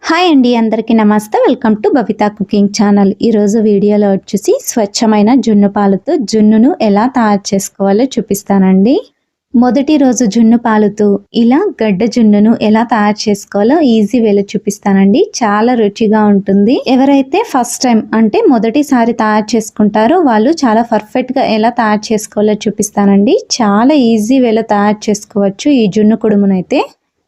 Hi అండి, అందరికీ నమస్తే. Welcome to Babita cooking channel. ఈరోజు వీడియోలో వచ్చేసి స్వచ్ఛమైన జున్ను పాలతో జున్నును ఎలా తయారు చేసుకోవాలో చూపిస్తానండి. మొదటి రోజు జున్ను పాలతో ఇలా గడ్డ జున్నును ఎలా తయారు చేసుకోవాలో ఈజీ వేలో చూపిస్తానండి. చాలా రుచిగా ఉంటుంది. ఎవరైతే ఫస్ట్ టైం అంటే మొదటిసారి తయారు చేసుకుంటారో వాళ్ళు చాలా పర్ఫెక్ట్గా ఎలా తయారు చేసుకోవాలో చూపిస్తానండి. చాలా ఈజీ వేలో తయారు చేసుకోవచ్చు ఈ జున్ను కుడుమునైతే.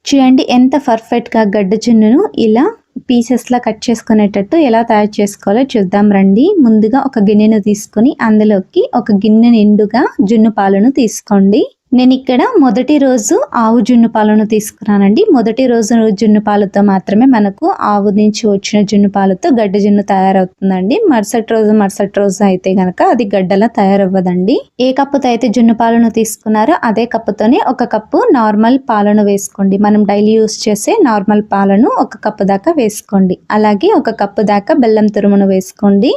చూడండి ఎంత పర్ఫెక్ట్గా గడ్డ జున్నును ఇలా పీసెస్లా కట్ చేసుకునేటట్టు ఎలా తయారు చేసుకోవాలో చూద్దాం రండి. ముందుగా ఒక గిన్నెను తీసుకొని అందులోకి ఒక గిన్నె నిండుగా జున్ను పాలను తీసుకోండి. నేను ఇక్కడ మొదటి రోజు ఆవు జున్ను పాలను తీసుకున్నానండి. మొదటి రోజు జున్ను పాలతో మాత్రమే మనకు ఆవు నుంచి వచ్చిన జున్ను పాలతో గడ్డ జున్ను తయారవుతుందండి. మరుసటి రోజు అయితే గనక అది గడ్డలా తయారవ్వదండి. ఏ కప్పుతో అయితే జున్ను పాలను తీసుకున్నారో అదే కప్పుతోనే ఒక కప్పు నార్మల్ పాలను వేసుకోండి. మనం డైలీ యూస్ చేసే నార్మల్ పాలను ఒక కప్పు దాకా వేసుకోండి. అలాగే ఒక కప్పు దాకా బెల్లం తురుమును వేసుకోండి.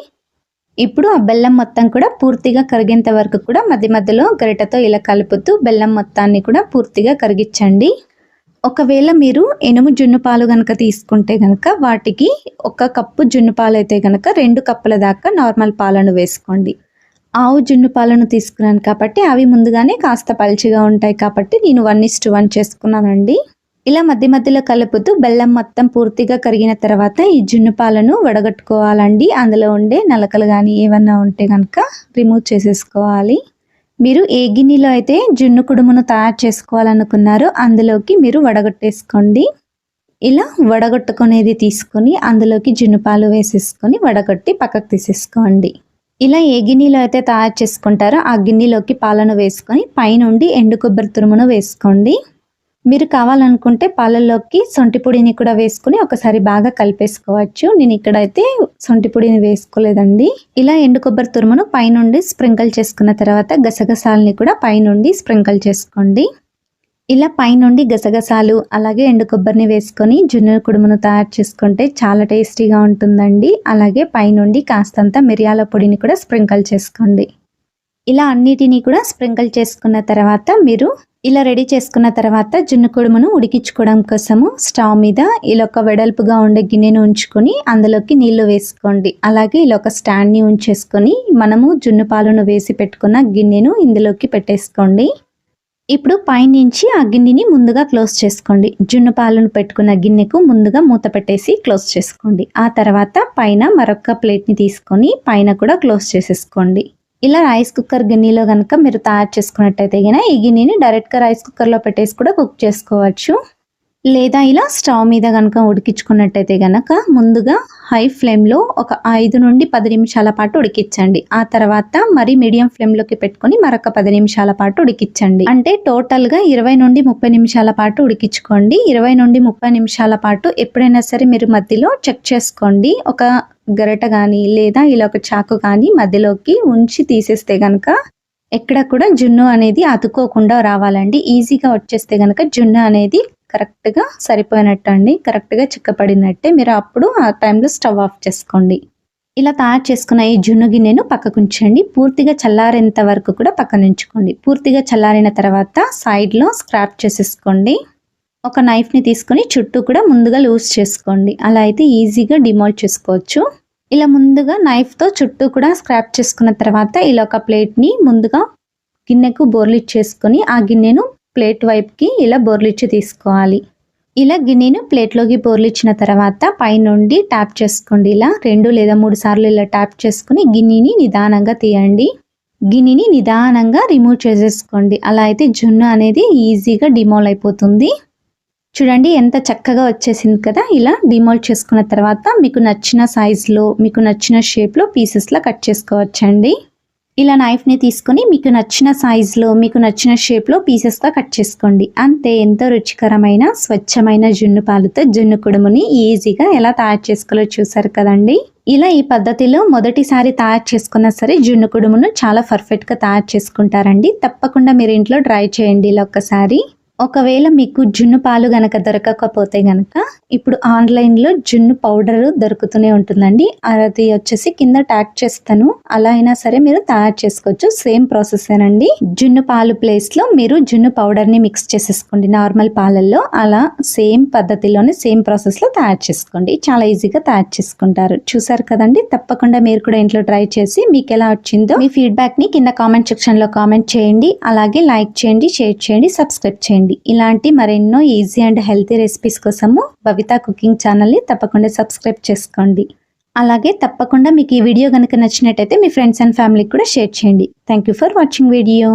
ఇప్పుడు ఆ బెల్లం మొత్తం కూడా పూర్తిగా కరిగేంత వరకు కూడా మధ్య మధ్యలో గరిటతో ఇలా కలుపుతూ బెల్లం మొత్తాన్ని కూడా పూర్తిగా కరిగించండి. ఒకవేళ మీరు ఎనుము జున్ను పాలు కనుక తీసుకుంటే కనుక వాటికి ఒక కప్పు జున్ను పాలు అయితే కనుక 2 కప్పుల దాకా నార్మల్ పాలను వేసుకోండి. ఆవు జున్ను పాలను తీసుకున్నాను కాబట్టి అవి ముందుగానే కాస్త పల్చిగా ఉంటాయి కాబట్టి నేను 1:1 చేసుకున్నానండి. ఇలా మధ్య మధ్యలో కలుపుతూ బెల్లం మొత్తం పూర్తిగా కరిగిన తర్వాత ఈ జున్ను పాలను వడగట్టుకోవాలండి. అందులో ఉండే నలకలు కానీ ఏమన్నా ఉంటే కనుక రిమూవ్ చేసేసుకోవాలి. మీరు ఏ గిన్నెలో అయితే జున్ను కుడుమును తయారు చేసుకోవాలనుకున్నారో అందులోకి మీరు వడగట్టేసుకోండి. ఇలా వడగట్టుకునేది తీసుకొని అందులోకి జున్ను పాలు వేసేసుకొని వడగట్టి పక్కకు తీసేసుకోండి. ఇలా ఏ గిన్నెలో అయితే తయారు చేసుకుంటారో ఆ గిన్నెలోకి పాలను వేసుకొని పైనుండి ఎండు కొబ్బరి తురుమును వేసుకోండి. మీరు కావాలనుకుంటే పాలల్లోకి సొంటి పొడిని కూడా వేసుకుని ఒకసారి బాగా కలిపేసుకోవచ్చు. నేను ఇక్కడైతే సొంటి పొడిని వేసుకోలేదండి. ఇలా ఎండు కొబ్బరి తురుమును పైనుండి స్ప్రింకిల్ చేసుకున్న తర్వాత గసగసాలని కూడా పైనుండి స్ప్రింకిల్ చేసుకోండి. ఇలా పైనుండి గసగసాలు అలాగే ఎండు కొబ్బరిని వేసుకొని జున్ను కుడుమును తయారు చేసుకుంటే చాలా టేస్టీగా ఉంటుందండి. అలాగే పైనుండి కాస్తంత మిరియాల పొడిని కూడా స్ప్రింకిల్ చేసుకోండి. ఇలా అన్నిటినీ కూడా స్ప్రింకిల్ చేసుకున్న తర్వాత మీరు ఇలా రెడీ చేసుకున్న తర్వాత జున్ను కుడుమును ఉడికించుకోవడం కోసము స్టవ్ మీద ఇలా ఒక వెడల్పుగా ఉండే గిన్నెను ఉంచుకొని అందులోకి నీళ్లు వేసుకోండి. అలాగే ఇలా ఒక స్టాండ్ని ఉంచేసుకొని మనము జున్ను పాలను వేసి పెట్టుకున్న గిన్నెను ఇందులోకి పెట్టేసుకోండి. ఇప్పుడు పైనుంచి ఆ గిన్నెని ముందుగా క్లోజ్ చేసుకోండి. జున్ను పాలను పెట్టుకున్న గిన్నెకు ముందుగా మూత పెట్టేసి క్లోజ్ చేసుకోండి. ఆ తర్వాత పైన మరొక ప్లేట్ని తీసుకొని పైన కూడా క్లోజ్ చేసేసుకోండి. ఇలా రైస్ కుక్కర్ గిన్నెలో కనుక మీరు తయారు చేసుకున్నట్టయితే కనుక ఈ గిన్నెని డైరెక్ట్గా రైస్ కుక్కర్లో పెట్టేసి కూడా కుక్ చేసుకోవచ్చు. లేదా ఇలా స్టవ్ మీద కనుక ఉడికించుకున్నట్టయితే కనుక ముందుగా హై ఫ్లేమ్లో ఒక 5 నుండి 10 నిమిషాల పాటు ఉడికించండి. ఆ తర్వాత మరి మీడియం ఫ్లేమ్లోకి పెట్టుకొని మరొక 10 నిమిషాల పాటు ఉడికించండి. అంటే టోటల్గా 20 నుండి 30 నిమిషాల పాటు ఉడికించుకోండి. 20 నుండి 30 నిమిషాల పాటు ఎప్పుడైనా సరే మీరు మధ్యలో చెక్ చేసుకోండి. ఒక గరిట కానీ లేదా ఇలా ఒక చాకు కానీ మధ్యలోకి ఉంచి తీసేస్తే కనుక ఎక్కడ కూడా జున్ను అనేది అతుక్కోకుండా రావాలండి. ఈజీగా వచ్చేస్తే కనుక జున్ను అనేది కరెక్ట్గా సరిపోయినట్టు అండి, కరెక్ట్గా చిక్కపడినట్టే. మీరు అప్పుడు ఆ టైంలో స్టవ్ ఆఫ్ చేసుకోండి. ఇలా తయారు చేసుకున్న ఈ జున్ను గిన్నెను పక్కకు ఉంచండి. పూర్తిగా చల్లారేంత వరకు కూడా పక్కన ఉంచుకోండి. పూర్తిగా చల్లారిన తర్వాత సైడ్లో స్క్రాప్ చేసేసుకోండి. ఒక నైఫ్ని తీసుకొని చుట్టూ కూడా ముందుగా లూజ్ చేసుకోండి. అలా అయితే ఈజీగా డిమోల్డ్ చేసుకోవచ్చు. ఇలా ముందుగా నైఫ్తో చుట్టూ కూడా స్క్రాప్ చేసుకున్న తర్వాత ఇలా ఒక ప్లేట్ని ముందుగా గిన్నెకు బోర్లిచ్చేసుకొని ఆ గిన్నెను ప్లేట్ వైపుకి ఇలా బోర్లిచ్చి తీసుకోవాలి. ఇలా గిన్నెను ప్లేట్లోకి బోర్లిచ్చిన తర్వాత పైనుండి ట్యాప్ చేసుకోండి. ఇలా 2 లేదా 3 సార్లు ఇలా ట్యాప్ చేసుకుని గిన్నెని నిదానంగా తీయండి. గిన్నెని నిదానంగా రిమూవ్ చేసేసుకోండి. అలా అయితే జున్ను అనేది ఈజీగా డిమోల్డ్ అయిపోతుంది. చూడండి ఎంత చక్కగా వచ్చేసింది కదా. ఇలా డిమోల్డ్ చేసుకున్న తర్వాత మీకు నచ్చిన సైజులో మీకు నచ్చిన షేప్లో పీసెస్లా కట్ చేసుకోవచ్చండి. ఇలా నైఫ్ని తీసుకొని మీకు నచ్చిన సైజులో మీకు నచ్చిన షేప్లో పీసెస్గా కట్ చేసుకోండి. అంతే, ఎంతో రుచికరమైన స్వచ్ఛమైన జున్ను పాలతో జున్ను కుడుముని ఈజీగా ఎలా తయారు చేసుకోవాలో చూసారు కదండి. ఇలా ఈ పద్ధతిలో మొదటిసారి తయారు చేసుకున్నా సరే జున్ను కుడుమును చాలా పర్ఫెక్ట్గా తయారు చేసుకుంటారండి. తప్పకుండా మీరు ఇంట్లో ట్రై చేయండి ఇలా ఒక్కసారి. ఒకవేళ మీకు జున్ను పాలు గనక దొరకకపోతే గనక ఇప్పుడు ఆన్లైన్‌లో జున్ను పౌడరు దొరుకుతూనే ఉంటుందండి. అది వచ్చేసి కింద ట్యాగ్ చేస్తాను. అలా అయినా సరే మీరు తయారు చేసుకోవచ్చు. సేమ్ ప్రాసెసేనండి. జున్ను పాలు ప్లేస్‌లో మీరు జున్ను పౌడర్‌ని మిక్స్ చేసేసుకోండి నార్మల్ పాలల్లో. అలా సేమ్ పద్ధతిలోనే సేమ్ ప్రాసెస్‌లో తయారు చేసుకోండి. చాలా ఈజీగా తయారు చేసుకుంటారు. చూసారు కదండీ! తప్పకుండా మీరు కూడా ఇంట్లో ట్రై చేసి మీకెలా వచ్చిందో మీ ఫీడ్‌బ్యాక్‌ని కింద కామెంట్ సెక్షన్‌లో కామెంట్ చేయండి. అలాగే లైక్ చేయండి, షేర్ చేయండి, సబ్స్క్రైబ్ చేయండి. ఇలాంటి మరెన్నో ఈజీ అండ్ హెల్తీ రెసిపీస్ కోసము బవితా కుకింగ్ ఛానల్ని తప్పకుండా సబ్స్క్రైబ్ చేసుకోండి. అలాగే తప్పకుండా మీకు ఈ వీడియో కనుక నచ్చినట్టయితే మీ ఫ్రెండ్స్ అండ్ ఫ్యామిలీకి కూడా షేర్ చేయండి. Thank you for watching video.